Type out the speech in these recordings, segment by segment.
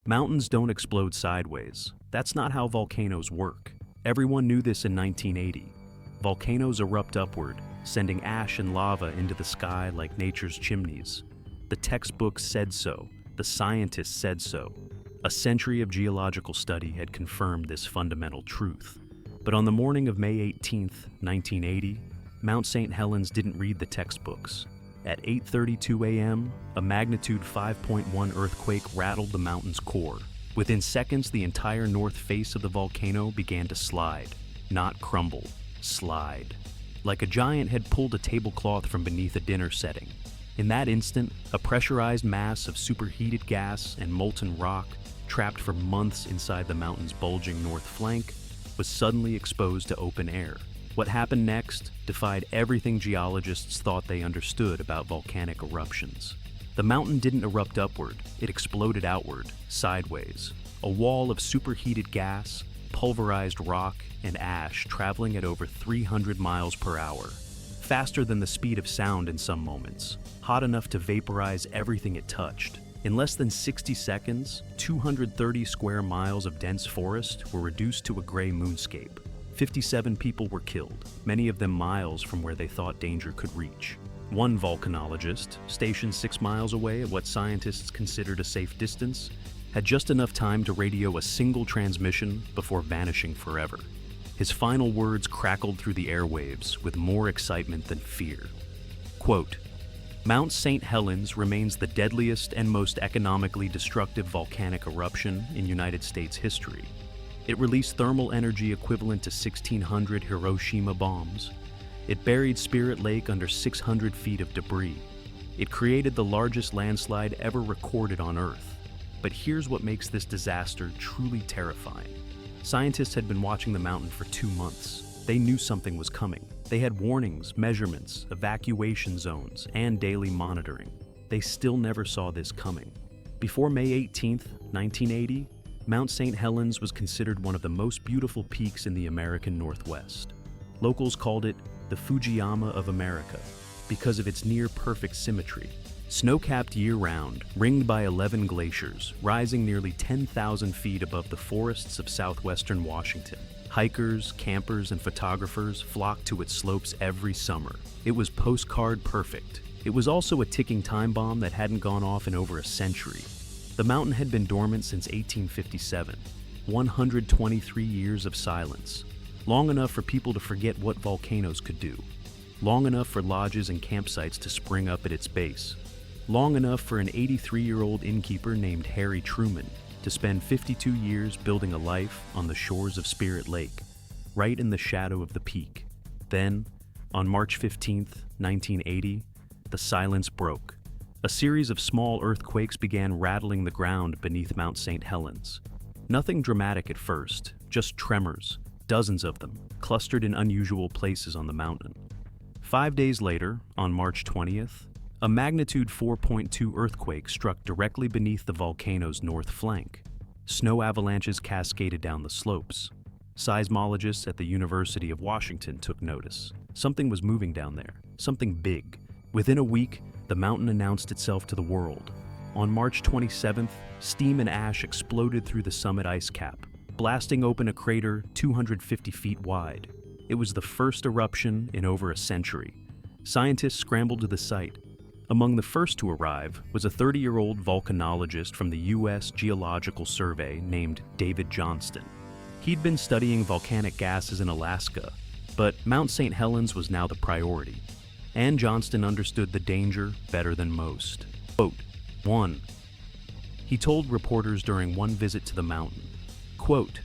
Mountains don't explode sideways. That's not how volcanoes work. Everyone knew this in 1980. Volcanoes erupt upward, sending ash and lava into the sky like nature's chimneys. The textbooks said so. The scientists said so. A century of geological study had confirmed this fundamental truth. But on the morning of May 18, 1980, Mount St. Helens didn't read the textbooks. At 8:32 a.m., a magnitude 5.1 earthquake rattled the mountain's core. Within seconds, the entire north face of the volcano began to slide. Not crumble, slide. Like a giant had pulled a tablecloth from beneath a dinner setting. In that instant, a pressurized mass of superheated gas and molten rock, trapped for months inside the mountain's bulging north flank, was suddenly exposed to open air. What happened next defied everything geologists thought they understood about volcanic eruptions. The mountain didn't erupt upward, it exploded outward, sideways. A wall of superheated gas, pulverized rock, and ash traveling at over 300 miles per hour. Faster than the speed of sound in some moments, hot enough to vaporize everything it touched. In less than 60 seconds, 230 square miles of dense forest were reduced to a gray moonscape. 57 people were killed, many of them miles from where they thought danger could reach. One volcanologist, stationed 6 miles away at what scientists considered a safe distance, had just enough time to radio a single transmission before vanishing forever. His final words crackled through the airwaves with more excitement than fear. Quote, "Mount St. Helens remains the deadliest and most economically destructive volcanic eruption in United States history. It released thermal energy equivalent to 1,600 Hiroshima bombs. It buried Spirit Lake under 600 feet of debris. It created the largest landslide ever recorded on Earth. But here's what makes this disaster truly terrifying. Scientists had been watching the mountain for 2 months. They knew something was coming. They had warnings, measurements, evacuation zones, and daily monitoring. They still never saw this coming. Before May 18, 1980, Mount St. Helens was considered one of the most beautiful peaks in the American Northwest. Locals called it the Fujiyama of America because of its near-perfect symmetry. Snow-capped year-round, ringed by 11 glaciers, rising nearly 10,000 feet above the forests of southwestern Washington. Hikers, campers, and photographers flocked to its slopes every summer. It was postcard perfect. It was also a ticking time bomb that hadn't gone off in over a century. The mountain had been dormant since 1857, 123 years of silence, long enough for people to forget what volcanoes could do, long enough for lodges and campsites to spring up at its base, long enough for an 83-year-old innkeeper named Harry Truman to spend 52 years building a life on the shores of Spirit Lake, right in the shadow of the peak. Then, on March 15, 1980, the silence broke. A series of small earthquakes began rattling the ground beneath Mount St. Helens. Nothing dramatic at first, just tremors, dozens of them, clustered in unusual places on the mountain. 5 days later, on March 20th, a magnitude 4.2 earthquake struck directly beneath the volcano's north flank. Snow avalanches cascaded down the slopes. Seismologists at the University of Washington took notice. Something was moving down there, something big. Within a week, the mountain announced itself to the world. On March 27th, steam and ash exploded through the summit ice cap, blasting open a crater 250 feet wide. It was the first eruption in over a century. Scientists scrambled to the site. Among the first to arrive was a 30-year-old volcanologist from the U.S. Geological Survey named David Johnston. He'd been studying volcanic gases in Alaska, but Mount St. Helens was now the priority. And Johnston understood the danger better than most. Quote, 1. He told reporters during one visit to the mountain, quote,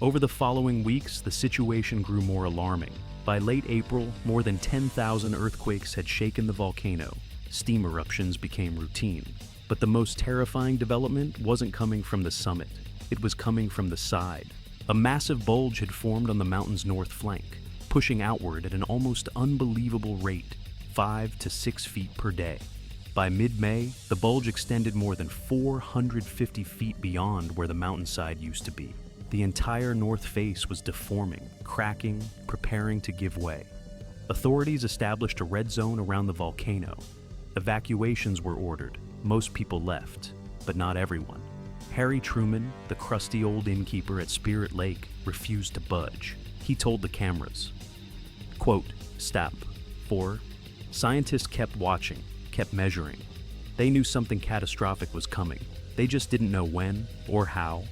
"Over the following weeks, the situation grew more alarming. By late April, more than 10,000 earthquakes had shaken the volcano. Steam eruptions became routine. But the most terrifying development wasn't coming from the summit. It was coming from the side. A massive bulge had formed on the mountain's north flank, pushing outward at an almost unbelievable rate, 5 to 6 feet per day. By mid-May, the bulge extended more than 450 feet beyond where the mountainside used to be. The entire north face was deforming, cracking, preparing to give way. Authorities established a red zone around the volcano. Evacuations were ordered. Most people left, but not everyone. Harry Truman, the crusty old innkeeper at Spirit Lake, refused to budge. He told the cameras, quote, "Stop." 4. Scientists kept watching, kept measuring. They knew something catastrophic was coming. They just didn't know when or how.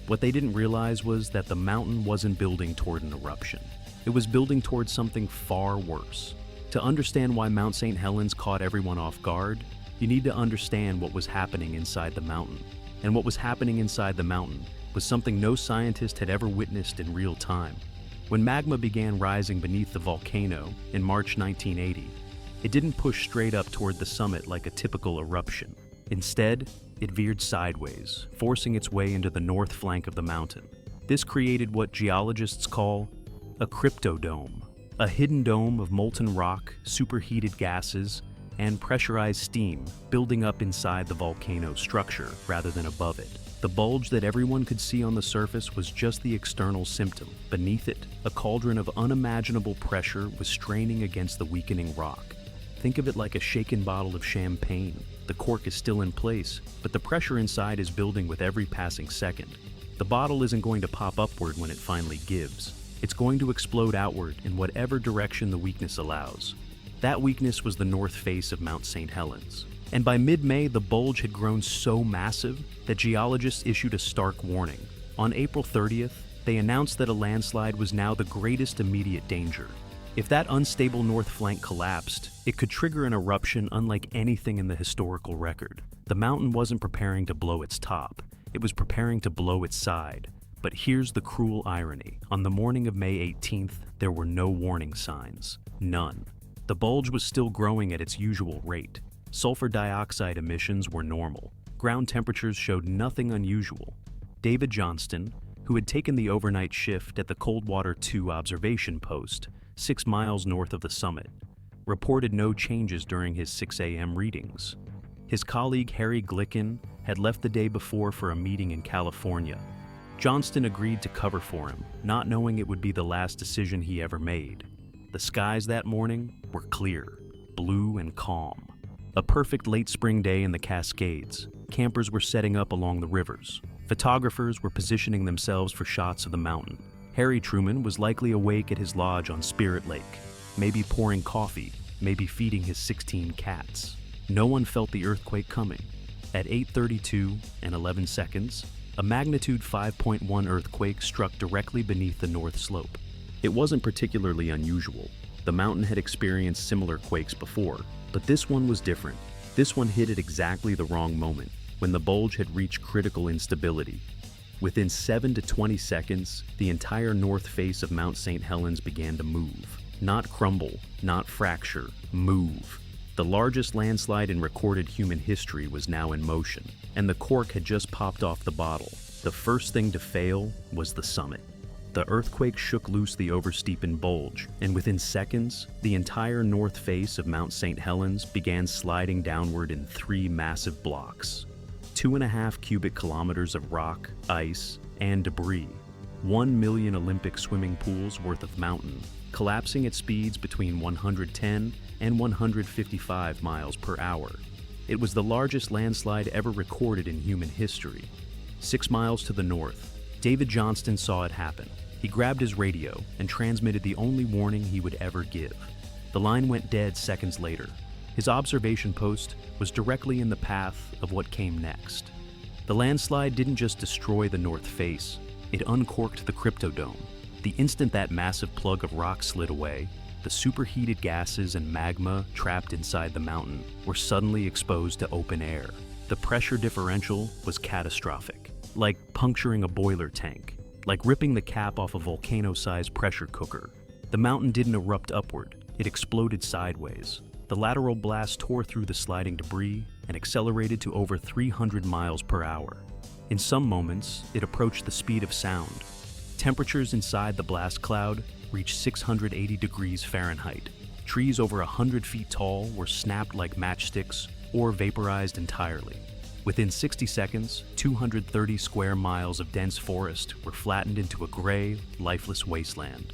What they didn't realize was that the mountain wasn't building toward an eruption. It was building toward something far worse. To understand why Mount St. Helens caught everyone off guard, you need to understand what was happening inside the mountain. And what was happening inside the mountain was something no scientist had ever witnessed in real time. When magma began rising beneath the volcano in March 1980, it didn't push straight up toward the summit like a typical eruption. Instead, it veered sideways, forcing its way into the north flank of the mountain. This created what geologists call a cryptodome, a hidden dome of molten rock, superheated gases, and pressurized steam building up inside the volcano structure rather than above it. The bulge that everyone could see on the surface was just the external symptom. Beneath it, a cauldron of unimaginable pressure was straining against the weakening rock. Think of it like a shaken bottle of champagne. The cork is still in place, but the pressure inside is building with every passing second. The bottle isn't going to pop upward when it finally gives. It's going to explode outward in whatever direction the weakness allows. That weakness was the north face of Mount St. Helens. And by mid-May, the bulge had grown so massive that geologists issued a stark warning. On April 30th, they announced that a landslide was now the greatest immediate danger. If that unstable north flank collapsed, it could trigger an eruption unlike anything in the historical record. The mountain wasn't preparing to blow its top, it was preparing to blow its side. But here's the cruel irony. On the morning of May 18th, there were no warning signs. None. The bulge was still growing at its usual rate. Sulfur dioxide emissions were normal. Ground temperatures showed nothing unusual. David Johnston, who had taken the overnight shift at the Coldwater 2 observation post, 6 miles north of the summit, reported no changes during his 6 a.m. readings. His colleague Harry Glicken had left the day before for a meeting in California. Johnston agreed to cover for him, not knowing it would be the last decision he ever made. The skies that morning were clear, blue and calm. A perfect late spring day in the Cascades. Campers were setting up along the rivers. Photographers were positioning themselves for shots of the mountain. Harry Truman was likely awake at his lodge on Spirit Lake, maybe pouring coffee, maybe feeding his 16 cats. No one felt the earthquake coming. At 8:32 and 11 seconds, a magnitude 5.1 earthquake struck directly beneath the north slope. It wasn't particularly unusual. The mountain had experienced similar quakes before, but this one was different. This one hit at exactly the wrong moment, when the bulge had reached critical instability. Within 7 to 20 seconds, the entire north face of Mount St. Helens began to move. Not crumble, not fracture, move. The largest landslide in recorded human history was now in motion, and the cork had just popped off the bottle. The first thing to fail was the summit. The earthquake shook loose the oversteepened bulge, and within seconds, the entire north face of Mount St. Helens began sliding downward in 3 massive blocks. 2.5 cubic kilometers of rock, ice, and debris. 1 million Olympic swimming pools worth of mountain, collapsing at speeds between 110 and 155 miles per hour. It was the largest landslide ever recorded in human history. 6 miles to the north, David Johnston saw it happen. He grabbed his radio and transmitted the only warning he would ever give. The line went dead seconds later. His observation post was directly in the path of what came next. The landslide didn't just destroy the north face, it uncorked the cryptodome. The instant that massive plug of rock slid away, the superheated gases and magma trapped inside the mountain were suddenly exposed to open air. The pressure differential was catastrophic, like puncturing a boiler tank, like ripping the cap off a volcano-sized pressure cooker. The mountain didn't erupt upward, it exploded sideways. The lateral blast tore through the sliding debris and accelerated to over 300 miles per hour. In some moments, it approached the speed of sound. Temperatures inside the blast cloud reached 680 degrees Fahrenheit. Trees over 100 feet tall were snapped like matchsticks or vaporized entirely. Within 60 seconds, 230 square miles of dense forest were flattened into a gray, lifeless wasteland.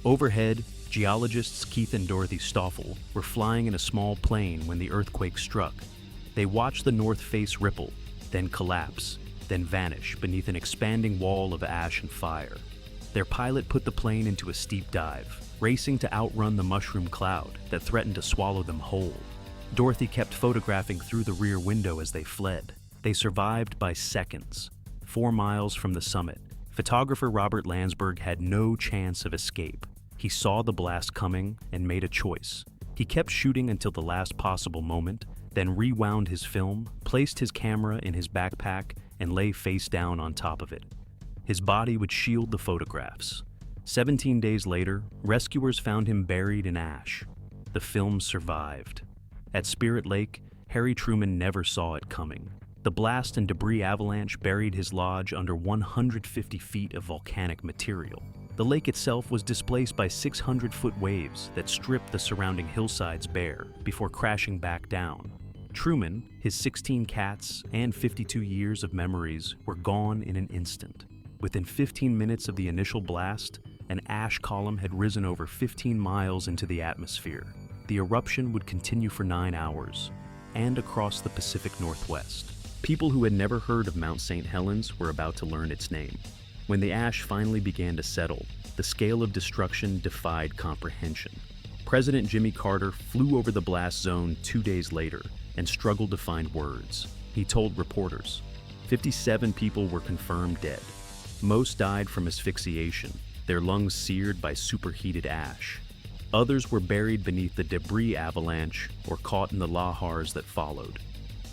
Overhead, geologists Keith and Dorothy Stoffel were flying in a small plane when the earthquake struck. They watched the north face ripple, then collapse, then vanish beneath an expanding wall of ash and fire. Their pilot put the plane into a steep dive, racing to outrun the mushroom cloud that threatened to swallow them whole. Dorothy kept photographing through the rear window as they fled. They survived by seconds. 4 miles from the summit, photographer Robert Landsberg had no chance of escape. He saw the blast coming and made a choice. He kept shooting until the last possible moment, then rewound his film, placed his camera in his backpack, and lay face down on top of it. His body would shield the photographs. 17 days later, rescuers found him buried in ash. The film survived. At Spirit Lake, Harry Truman never saw it coming. The blast and debris avalanche buried his lodge under 150 feet of volcanic material. The lake itself was displaced by 600-foot waves that stripped the surrounding hillsides bare before crashing back down. Truman, his 16 cats, and 52 years of memories were gone in an instant. Within 15 minutes of the initial blast, an ash column had risen over 15 miles into the atmosphere. The eruption would continue for 9 hours, and across the Pacific Northwest. People who had never heard of Mount St. Helens were about to learn its name. When the ash finally began to settle, the scale of destruction defied comprehension. President Jimmy Carter flew over the blast zone 2 days later and struggled to find words. He told reporters, 57 people were confirmed dead. Most died from asphyxiation, their lungs seared by superheated ash. Others were buried beneath the debris avalanche or caught in the lahars that followed.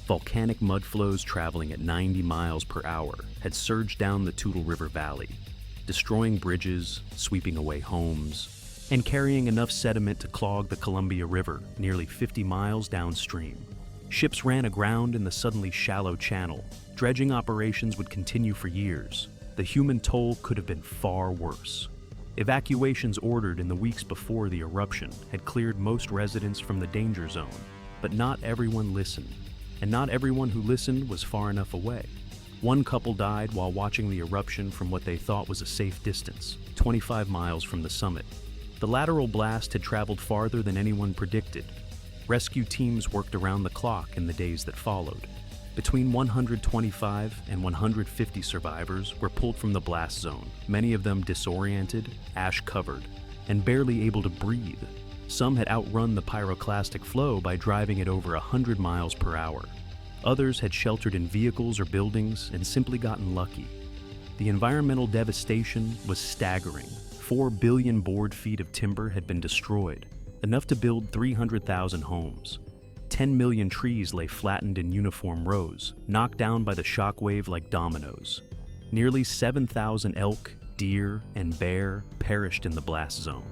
Volcanic mud flows traveling at 90 miles per hour had surged down the Toutle River Valley, destroying bridges, sweeping away homes, and carrying enough sediment to clog the Columbia River nearly 50 miles downstream. Ships ran aground in the suddenly shallow channel. Dredging operations would continue for years. The human toll could have been far worse. Evacuations ordered in the weeks before the eruption had cleared most residents from the danger zone, but not everyone listened. And not everyone who listened was far enough away. One couple died while watching the eruption from what they thought was a safe distance, 25 miles from the summit. The lateral blast had traveled farther than anyone predicted. Rescue teams worked around the clock in the days that followed. Between 125 and 150 survivors were pulled from the blast zone, many of them disoriented, ash-covered, and barely able to breathe. Some had outrun the pyroclastic flow by driving at over 100 miles per hour. Others had sheltered in vehicles or buildings and simply gotten lucky. The environmental devastation was staggering. 4 billion board feet of timber had been destroyed, enough to build 300,000 homes. 10 million trees lay flattened in uniform rows, knocked down by the shockwave like dominoes. Nearly 7,000 elk, deer, and bear perished in the blast zone.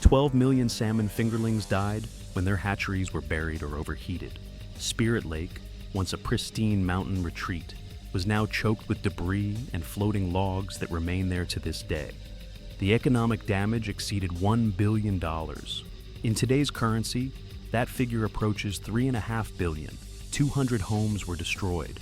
12 million salmon fingerlings died when their hatcheries were buried or overheated. Spirit Lake, once a pristine mountain retreat, was now choked with debris and floating logs that remain there to this day. The economic damage exceeded $1 billion. In today's currency, that figure approaches $3.5 billion. 200 homes were destroyed.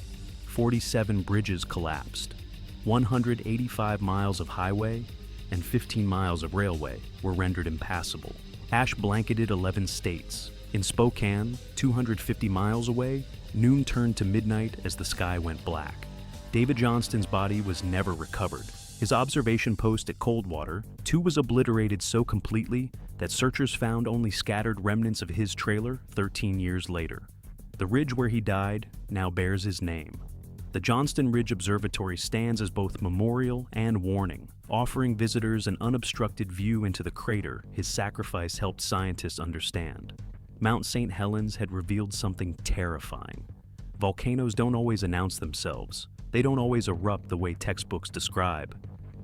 47 bridges collapsed. 185 miles of highway and 15 miles of railway were rendered impassable. Ash blanketed 11 states. In Spokane, 250 miles away, noon turned to midnight as the sky went black. David Johnston's body was never recovered. His observation post at Coldwater, too, was obliterated so completely that searchers found only scattered remnants of his trailer 13 years later. The ridge where he died now bears his name. The Johnston Ridge Observatory stands as both memorial and warning, offering visitors an unobstructed view into the crater his sacrifice helped scientists understand. Mount St. Helens had revealed something terrifying. Volcanoes don't always announce themselves. They don't always erupt the way textbooks describe.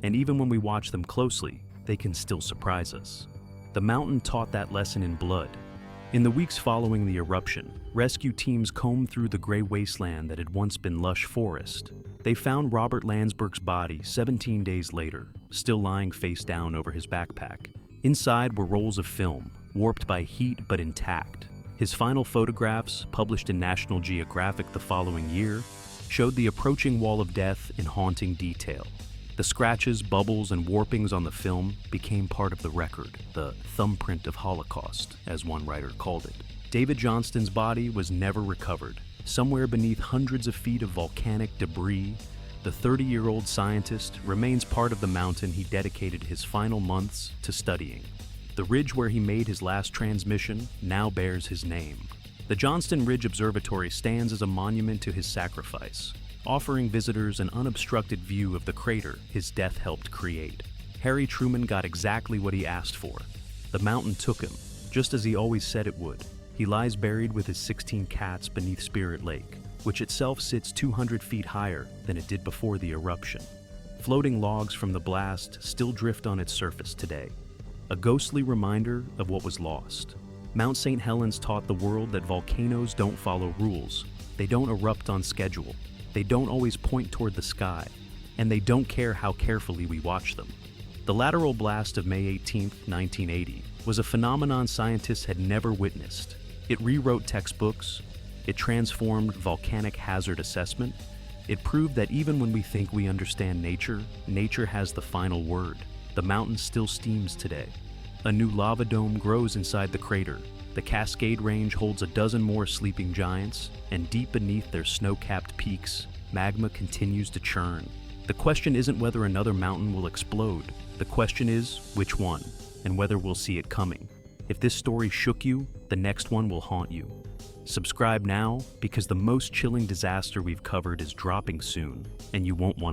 And even when we watch them closely, they can still surprise us. The mountain taught that lesson in blood. In the weeks following the eruption, rescue teams combed through the gray wasteland that had once been lush forest. They found Robert Landsberg's body 17 days later, still lying face down over his backpack. Inside were rolls of film, warped by heat but intact. His final photographs, published in National Geographic the following year, showed the approaching wall of death in haunting detail. The scratches, bubbles, and warpings on the film became part of the record, the thumbprint of Holocaust, as one writer called it. David Johnston's body was never recovered. Somewhere beneath hundreds of feet of volcanic debris, The 30-year-old scientist remains part of the mountain he dedicated his final months to studying. The ridge where he made his last transmission now bears his name. The Johnston Ridge Observatory stands as a monument to his sacrifice, offering visitors an unobstructed view of the crater his death helped create. Harry Truman got exactly what he asked for. The mountain took him, just as he always said it would. He lies buried with his 16 cats beneath Spirit Lake, which itself sits 200 feet higher than it did before the eruption. Floating logs from the blast still drift on its surface today, a ghostly reminder of what was lost. Mount St. Helens taught the world that volcanoes don't follow rules. They don't erupt on schedule. They don't always point toward the sky, and they don't care how carefully we watch them. The lateral blast of May 18, 1980, was a phenomenon scientists had never witnessed. It rewrote textbooks. It transformed volcanic hazard assessment. It proved that even when we think we understand nature, nature has the final word. The mountain still steams today. A new lava dome grows inside the crater. The Cascade Range holds a dozen more sleeping giants, and deep beneath their snow-capped peaks, magma continues to churn. The question isn't whether another mountain will explode. The question is, which one, and whether we'll see it coming. If this story shook you, the next one will haunt you. Subscribe now, because the most chilling disaster we've covered is dropping soon, and you won't want